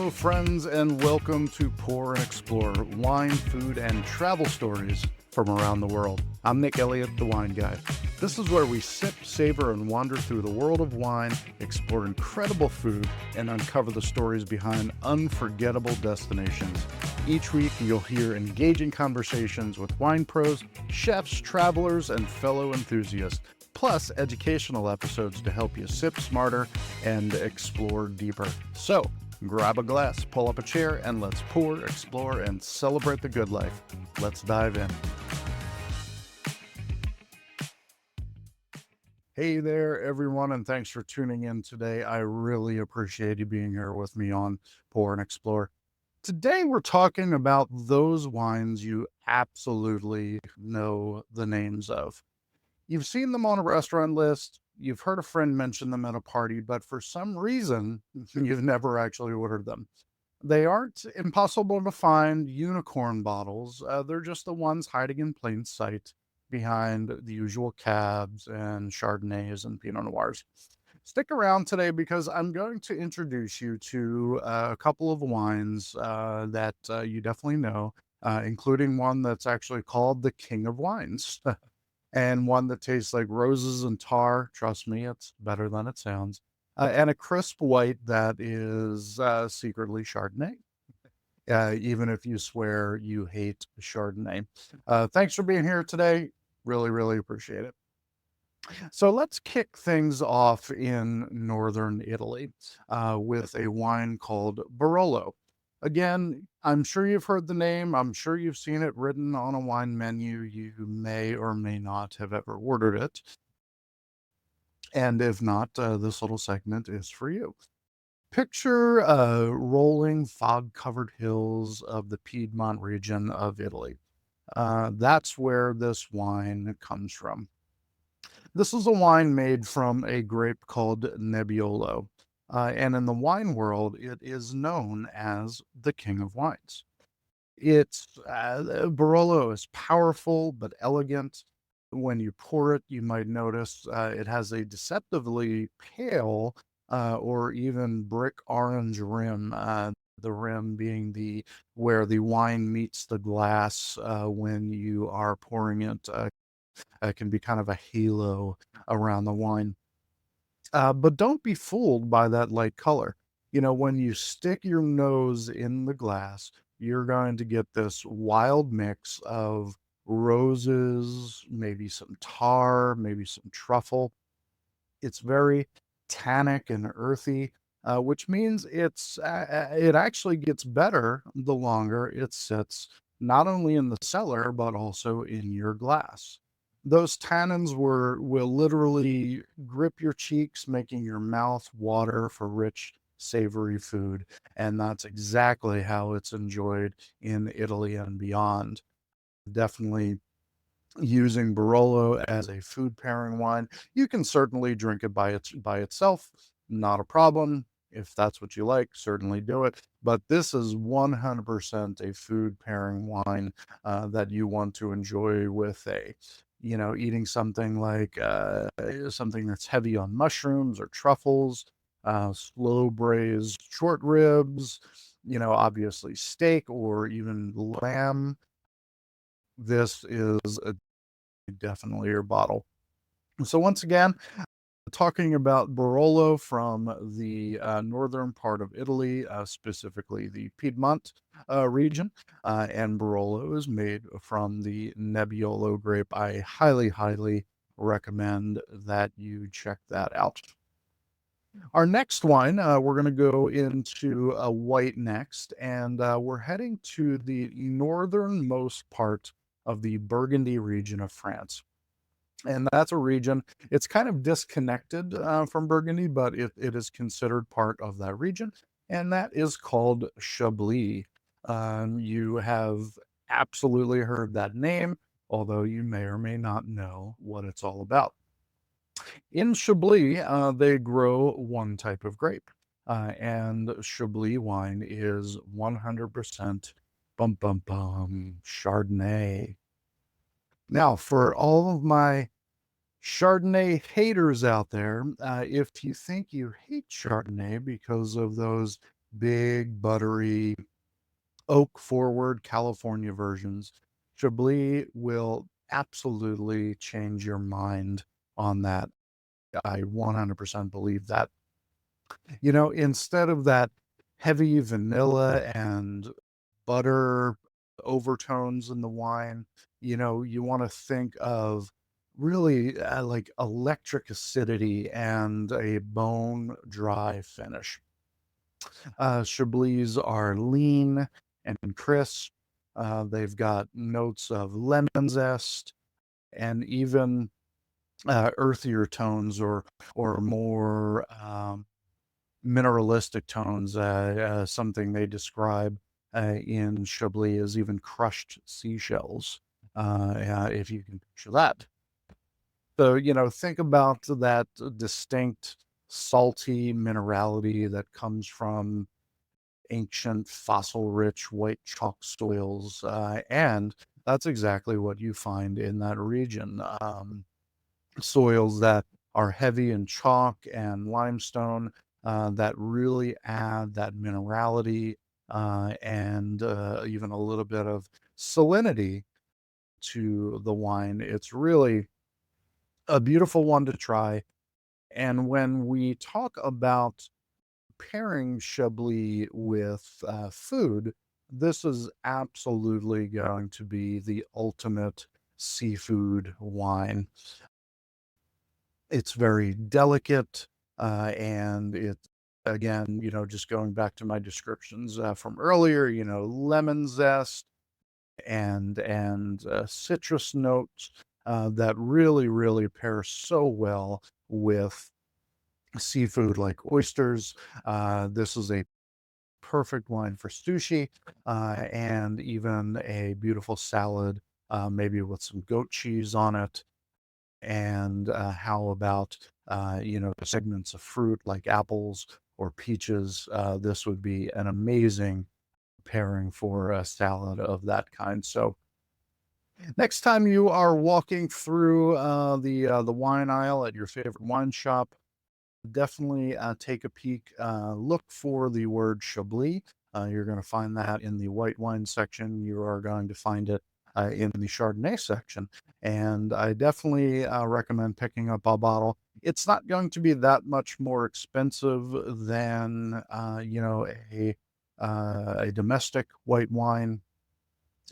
Hello, friends, and welcome to Pour and Explore wine, food, and travel stories from around the world. I'm Nick Elliott, the wine guy. This is where we sip, savor, and wander through the world of wine, explore incredible food, and uncover the stories behind unforgettable destinations. Each week, you'll hear engaging conversations with wine pros, chefs, travelers, and fellow enthusiasts, plus educational episodes to help you sip smarter and explore deeper. So, grab a glass, pull up a chair, and let's pour, explore, and celebrate the good life. Let's dive in. Hey there, everyone, and thanks for tuning in today. I really appreciate you being here with me on Pour and Explore. Today, we're talking about those wines you absolutely know the names of. You've seen them on a restaurant list, you've heard a friend mention them at a party, but for some reason, you've never actually ordered them. They aren't impossible to find unicorn bottles. They're just the ones hiding in plain sight behind the usual cabs and Chardonnays and Pinot Noirs. Stick around today because I'm going to introduce you to a couple of wines that you definitely know, including one that's actually called the King of Wines. And one that tastes like roses and tar. Trust me, it's better than it sounds. And a crisp white that is secretly Chardonnay, even if you swear you hate Chardonnay. Thanks for being here today. Really, really appreciate it. So let's kick things off in northern Italy with a wine called Barolo. Again, I'm sure you've heard the name. I'm sure you've seen it written on a wine menu. You may or may not have ever ordered it. And if not, this little segment is for you. Picture rolling fog covered hills of the Piedmont region of Italy. That's where this wine comes from. This is a wine made from a grape called Nebbiolo. And in the wine world, it is known as the King of Wines. Barolo is powerful but elegant. When you pour it, you might notice it has a deceptively pale or even brick orange rim. The rim being the where the wine meets the glass when you are pouring it. Can be kind of a halo around the wine. But don't be fooled by that light color. You know, when you stick your nose in the glass, you're going to get this wild mix of roses, maybe some tar, maybe some truffle. It's very tannic and earthy, which means it actually gets better the longer it sits, not only in the cellar but also in your glass. Those tannins will literally grip your cheeks, making your mouth water for rich, savory food, and that's exactly how it's enjoyed in Italy and beyond. Definitely using Barolo as a food pairing wine. You can certainly drink it by itself, not a problem. If that's what you like, certainly do it. But this is 100% a food pairing wine that you want to enjoy with eating something like something that's heavy on mushrooms or truffles, slow braised short ribs, obviously steak or even lamb. This is definitely your bottle. So once again, talking about Barolo from the northern part of Italy, specifically the Piedmont region, and Barolo is made from the Nebbiolo grape. I highly, highly recommend that you check that out. Our next wine, we're going to go into a white next, and we're heading to the northernmost part of the Burgundy region of France. And that's a region, it's kind of disconnected from Burgundy, but it is considered part of that region, and that is called Chablis. You have absolutely heard that name, although you may or may not know what it's all about. In Chablis, they grow one type of grape, and Chablis wine is 100% bum bum bum Chardonnay. Now, for all of my Chardonnay haters out there, if you think you hate Chardonnay because of those big, buttery, oak forward California versions. Chablis will absolutely change your mind on that. I 100% believe that. Instead of that heavy vanilla and butter overtones in the wine, you want to think of really like electric acidity and a bone dry finish. Chablis are lean and crisp. They've got notes of lemon zest and even earthier tones or more mineralistic tones. Something they describe in Chablis as even crushed seashells. If you can picture that. So, think about that distinct salty minerality that comes from ancient fossil-rich white chalk soils, and that's exactly what you find in that region. Soils that are heavy in chalk and limestone, that really add that minerality, and even a little bit of salinity to the wine. It's really a beautiful one to try. And when we talk about pairing Chablis with food, this is absolutely going to be the ultimate seafood wine. It's very delicate, and it again, just going back to my descriptions from earlier, lemon zest and citrus notes that really, really pair so well with seafood like oysters. This is a perfect wine for sushi, and even a beautiful salad, maybe with some goat cheese on it. And how about, segments of fruit like apples or peaches? This would be an amazing pairing for a salad of that kind. So next time you are walking through the wine aisle at your favorite wine shop, definitely take a peek. Look for the word Chablis. You're going to find that in the white wine section. You are going to find it in the Chardonnay section. And I definitely recommend picking up a bottle. It's not going to be that much more expensive than, a domestic white wine.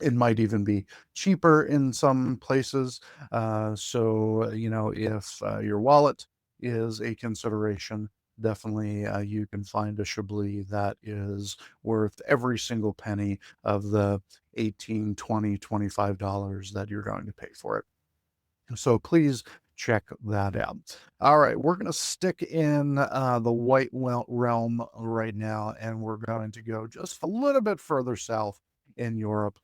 It might even be cheaper in some places. So, if your wallet is a consideration, definitely you can find a Chablis that is worth every single penny of the 18, 20, $25 that you're going to pay for it. So please check that out. All right, we're going to stick in the realm right now, and we're going to go just a little bit further south in Europe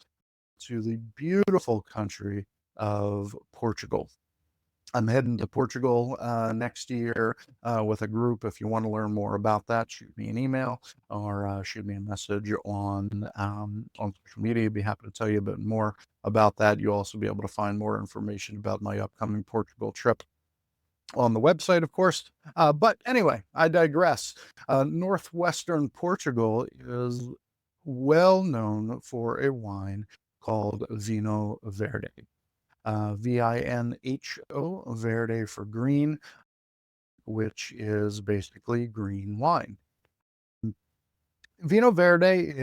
to the beautiful country of Portugal. I'm heading to Portugal next year with a group. If you want to learn more about that, shoot me an email or shoot me a message on social media. I'd be happy to tell you a bit more about that. You'll also be able to find more information about my upcoming Portugal trip on the website, of course. But anyway, I digress. Northwestern Portugal is well known for a wine called Vinho Verde. Vinho, Verde for green, which is basically green wine. Vinho Verde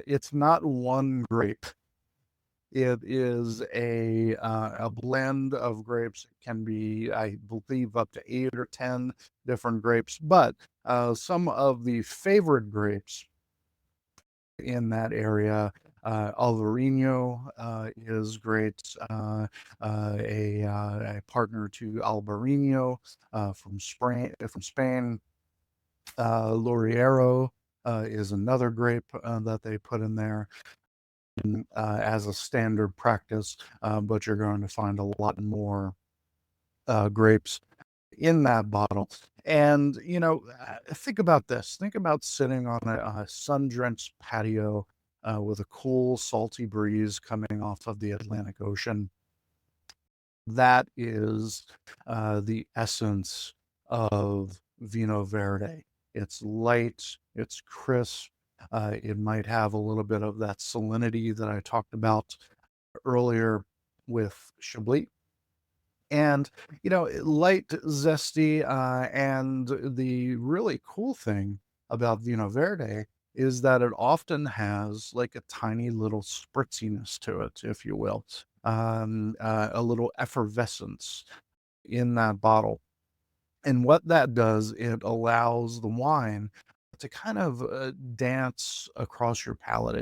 it's not one grape. It is a blend of grapes. It can be, I believe, up to 8 or 10 different grapes, but some of the favorite grapes in that area. Alvarinho is great. A partner to Albarino from Spain. Loriero is another grape that they put in there as a standard practice, but you're going to find a lot more grapes in that bottle. And, think about this. Think about sitting on a sun-drenched patio with a cool, salty breeze coming off of the Atlantic Ocean. That is the essence of Vinho Verde. It's light, It's crisp. It might have a little bit of that salinity that I talked about earlier with Chablis. And, light, zesty, and the really cool thing about Vino Verde is that it often has like a tiny little spritziness to it, if you will, a little effervescence in that bottle. And what that does, it allows the wine to kind of dance across your palate.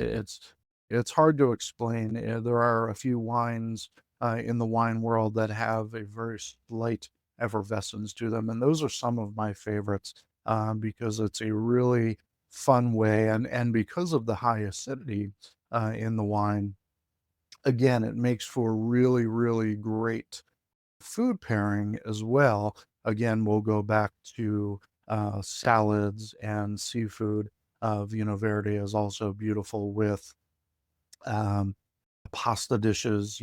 It's hard to explain. There are a few wines in the wine world that have a very slight effervescence to them, and those are some of my favorites because it's a really fun way, and because of the high acidity in the wine, again, it makes for really, really great food pairing as well. Again, we'll go back to salads and seafood. Vino Verde is also beautiful with um, pasta dishes,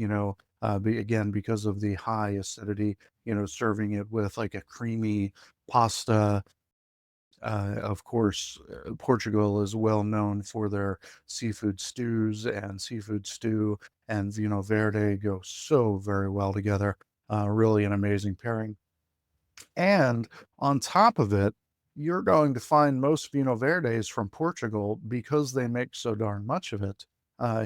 again, because of the high acidity, serving it with like a creamy pasta. Of course, Portugal is well known for their seafood stews, and seafood stew and Vino Verde go so very well together. Really an amazing pairing. And on top of it, you're going to find most Vinho Verdes from Portugal because they make so darn much of it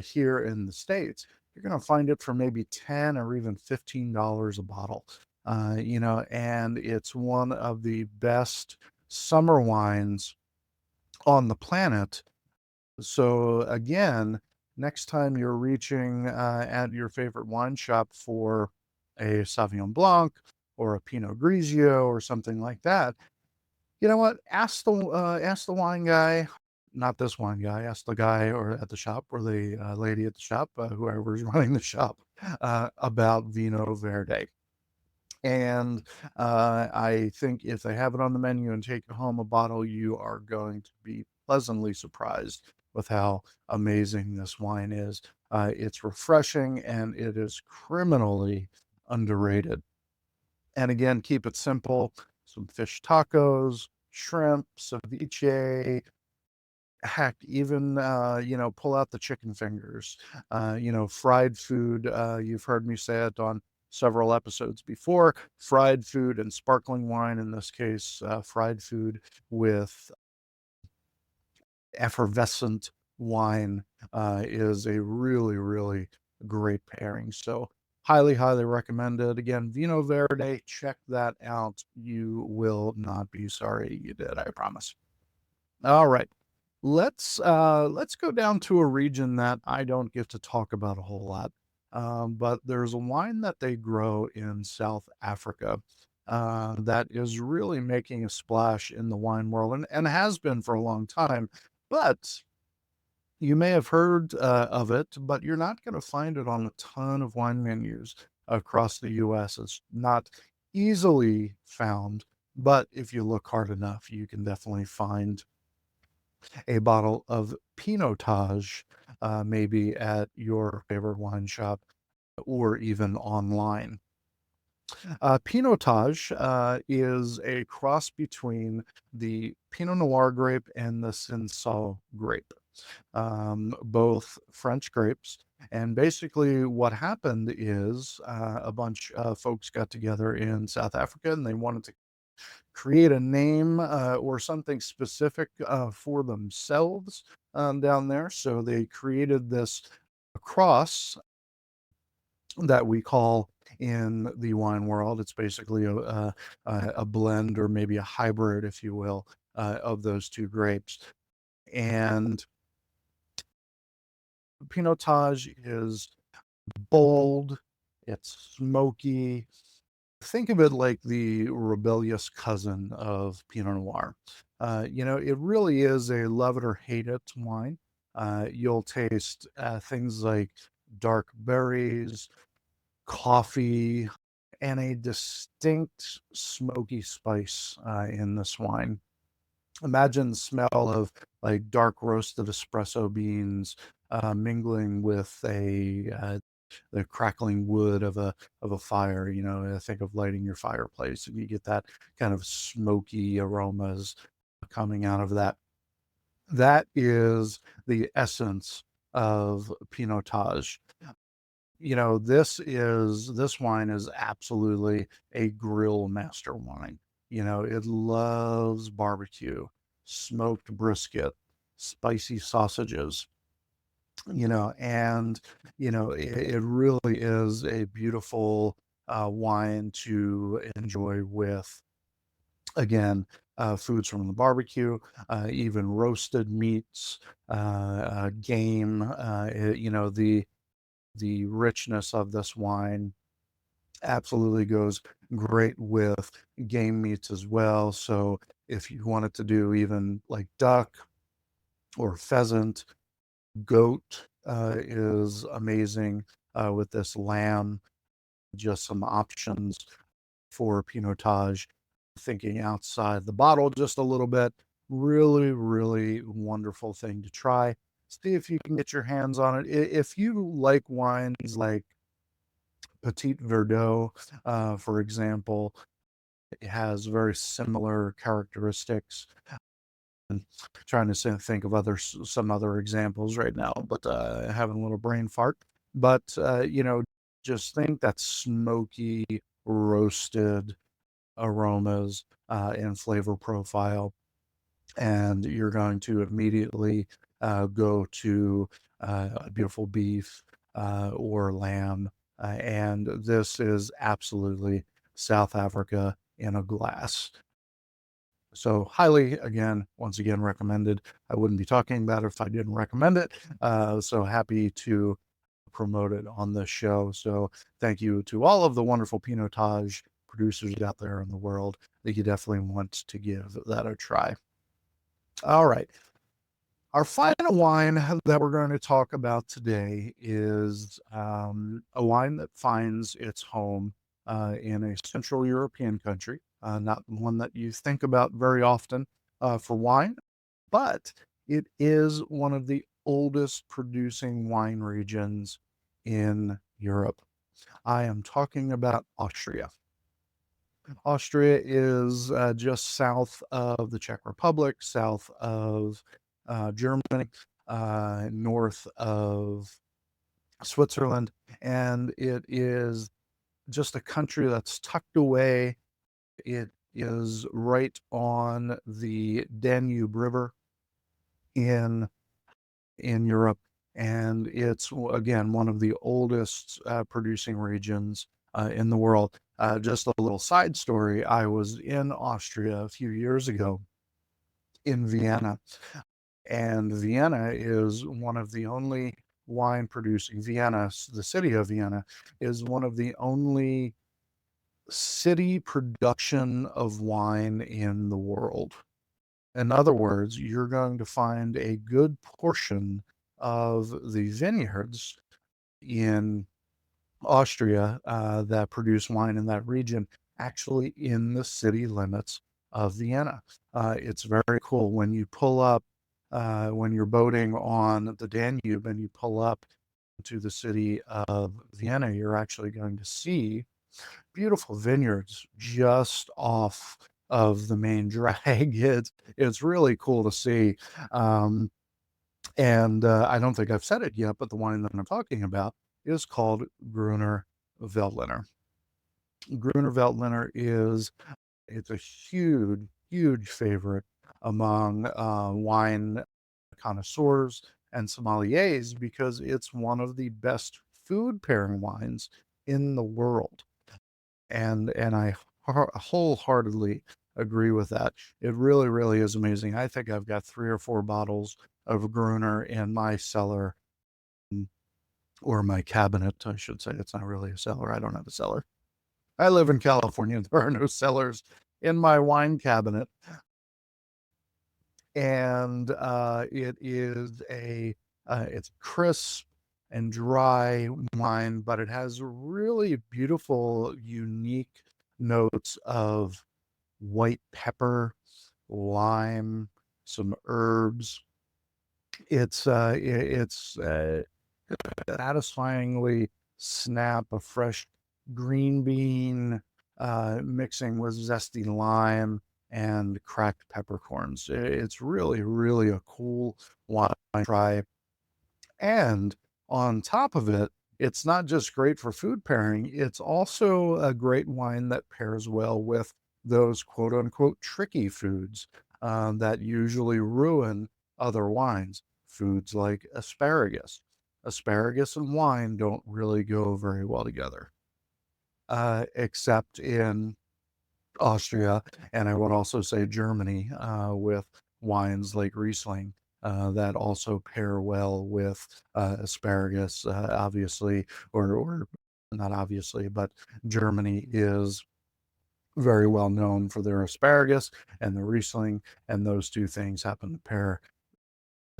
here in the States. You're going to find it for maybe 10 or even $15 a bottle. And it's one of the best summer wines on the planet. So again, next time you're reaching at your favorite wine shop for a Sauvignon Blanc or a Pinot Grigio or something like that, you know what? Ask the wine guy, not this wine guy. Ask the guy or at the shop or the lady at the shop, whoever's running the shop, about Vino Verde. And I think if they have it on the menu and take it home a bottle, you are going to be pleasantly surprised with how amazing this wine is. It's refreshing and it is criminally underrated. And again, keep it simple. Some fish tacos, shrimp, ceviche, heck, even, pull out the chicken fingers, fried food. You've heard me say it on several episodes before. Fried food and sparkling wine, in this case, fried food with effervescent wine is a really, really great pairing. So, highly, highly recommended. Again, Vino Verde, check that out. You will not be sorry you did, I promise. All right. Let's go down to a region that I don't get to talk about a whole lot. But there's a wine that they grow in South Africa that is really making a splash in the wine world and has been for a long time. But you may have heard of it, but you're not going to find it on a ton of wine menus across the US. It's not easily found, but if you look hard enough, you can definitely find a bottle of Pinotage, maybe at your favorite wine shop or even online. Pinotage is a cross between the Pinot Noir grape and the Cinsault grape, both French grapes. And basically, what happened is a bunch of folks got together in South Africa and they wanted to create a name or something specific for themselves down there. So they created this cross that we call in the wine world. It's basically a blend or maybe a hybrid, if you will, of those two grapes. And Pinotage is bold, it's smoky, think of it like the rebellious cousin of Pinot Noir. It really is a love it or hate it wine. You'll taste things like dark berries, coffee, and a distinct smoky spice in this wine. Imagine the smell of like dark roasted espresso beans mingling with the crackling wood of a fire. Think of lighting your fireplace, and you get that kind of smoky aromas coming out of that. That is the essence of Pinotage. This wine is absolutely a grill master wine. It loves barbecue, smoked brisket, spicy sausages, and it really is a beautiful wine to enjoy with, again, foods from the barbecue, even roasted meats, game. The richness of this wine absolutely goes great with game meats as well. So if you wanted to do even like duck or pheasant, goat is amazing with this lamb. Just some options for Pinotage, thinking outside the bottle just a little bit. Really, really wonderful thing to try. See if you can get your hands on it. If you like wines like Petit Verdot, for example, it has very similar characteristics. And trying to think of some other examples right now, but having a little brain fart. But just think that smoky, roasted aromas and flavor profile, and you're going to immediately go to beautiful beef or lamb, and this is absolutely South Africa in a glass. So highly, again, once again, recommended. I wouldn't be talking about it if I didn't recommend it. So happy to promote it on this show. So thank you to all of the wonderful Pinotage producers out there in the world that you definitely want to give that a try. All right. Our final wine that we're going to talk about today is a wine that finds its home in a Central European country, not one that you think about very often for wine, but it is one of the oldest producing wine regions in Europe. I am talking about Austria. Austria is just south of the Czech Republic, south of Germany, north of Switzerland, and it is just a country that's tucked away. It is right on the Danube River in Europe, and it's again one of the oldest producing regions in the world. Just a little side story: I was in Austria a few years ago in Vienna, and Vienna is one of the only wine producing Vienna, the city of Vienna, is one of the only city production of wine in the world. In other words, you're going to find a good portion of the vineyards in Austria that produce wine in that region actually in the city limits of Vienna. It's very cool when you pull up, when you're boating on the Danube and you pull up to the city of Vienna, you're actually going to see beautiful vineyards just off of the main drag. It's really cool to see. And I don't think I've said it yet, but the wine that I'm talking about is called Gruner Veltliner. Gruner Veltliner it's a huge, huge favorite among wine connoisseurs and sommeliers because it's one of the best food pairing wines in the world. And I wholeheartedly agree with that. It really, really is amazing. I think I've got 3 or 4 bottles of Gruner in my cellar, or my cabinet, I should say. It's not really a cellar. I don't have a cellar. I live in California. There are no cellars in my wine cabinet. And it's crisp and dry wine, but it has really beautiful, unique notes of white pepper, lime, some herbs. It's satisfyingly snap a fresh green bean mixing with zesty lime. and cracked peppercorns. It's really, really a cool wine to try. And on top of it, it's not just great for food pairing, it's also a great wine that pairs well with those quote unquote tricky foods that usually ruin other wines. Foods like asparagus. Asparagus and wine don't really go very well together, except in Austria, and I would also say Germany, with wines like Riesling, that also pair well with, asparagus, obviously, or not obviously, but Germany is very well known for their asparagus and the Riesling, and those 2 things happen to pair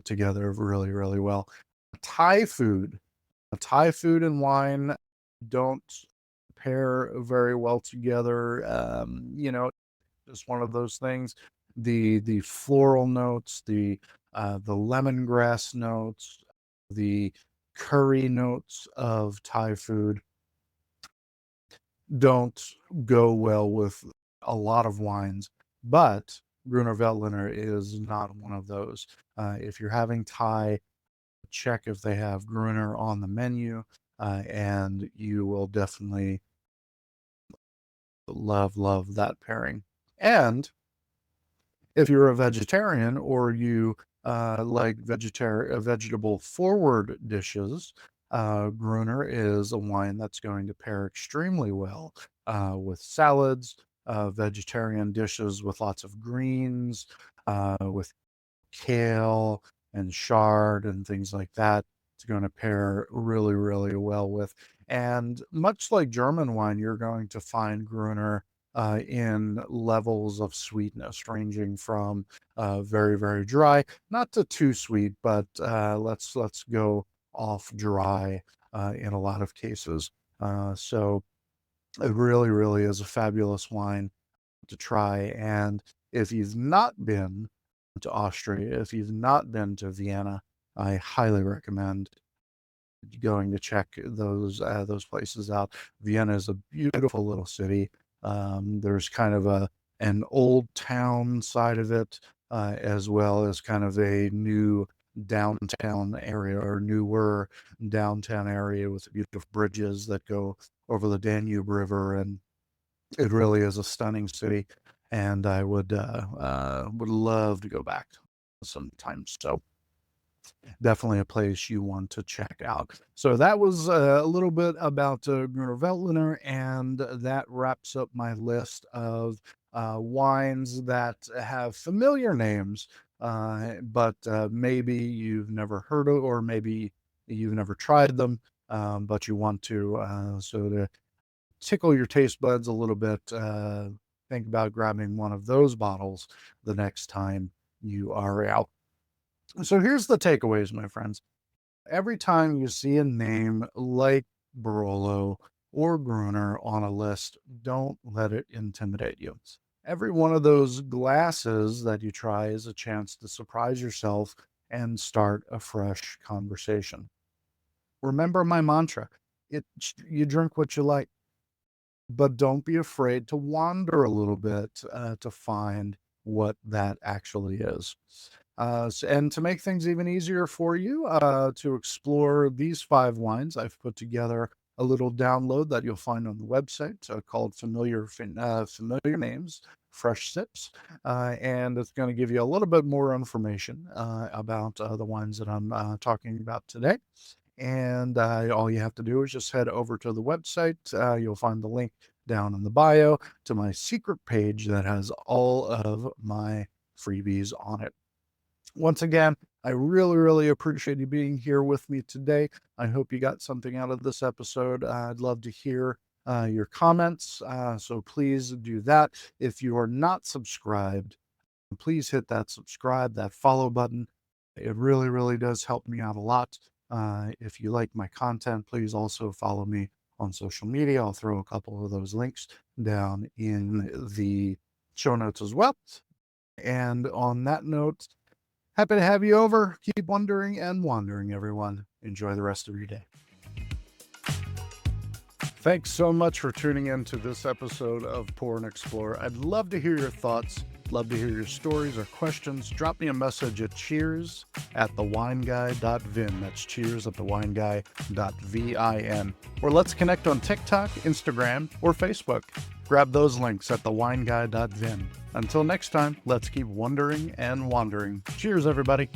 together really, really well. Thai food. Thai food and wine don't pair very well together, just one of those things. The floral notes, the lemongrass notes, the curry notes of Thai food don't go well with a lot of wines, but Gruner Veltliner is not one of those. If you're having Thai, check if they have Gruner on the menu, and you will definitely love that pairing. And if you're a vegetarian or you like vegetable forward dishes, Gruner is a wine that's going to pair extremely well with salads, vegetarian dishes with lots of greens, with kale and chard and things like that. It's going to pair really, really well with. And much like German wine, you're going to find Gruner in levels of sweetness, ranging from very, very dry, not to too sweet, but let's go off dry in a lot of cases. So it really, really is a fabulous wine to try. And if you've not been to Austria, if you've not been to Vienna, I highly recommend going to check those places out. Vienna is a beautiful little city. There's kind of an old town side of it, as well as kind of a new downtown area or newer downtown area with beautiful bridges that go over the Danube River, and it really is a stunning city. And I would love to go back sometime. So definitely a place you want to check out. So that was a little bit about Gruner Veltliner, and that wraps up my list of wines that have familiar names, but maybe you've never heard of, or maybe you've never tried them, but you want to. So to tickle your taste buds a little bit, think about grabbing one of those bottles the next time you are out. So here's the takeaways, my friends. Every time you see a name like Barolo or Gruner on a list, don't let it intimidate you. Every one of those glasses that you try is a chance to surprise yourself and start a fresh conversation. Remember my mantra, you drink what you like, but don't be afraid to wander a little bit to find what that actually is. And to make things even easier for you to explore these 5 wines, I've put together a little download that you'll find on the website called Familiar Names, Fresh Sips. And it's going to give you a little bit more information about the wines that I'm talking about today. And all you have to do is just head over to the website. You'll find the link down in the bio to my secret page that has all of my freebies on it. Once again, I really, really appreciate you being here with me today. I hope you got something out of this episode. I'd love to hear your comments, so please do that. If you are not subscribed, please hit that subscribe, that follow button. It really, really does help me out a lot. If you like my content, please also follow me on social media. I'll throw a couple of those links down in the show notes as well. And on that note, happy to have you over. Keep wondering and wandering, everyone. Enjoy the rest of your day. Thanks so much for tuning in to this episode of Pour and Explore. I'd love to hear your thoughts Love to hear your stories or questions. Drop me a message at cheers@thewineguy.vin. That's cheers@thewineguy.vin. Or let's connect on TikTok, Instagram, or Facebook. Grab those links at thewineguy.vin. Until next time, let's keep wondering and wandering. Cheers, everybody.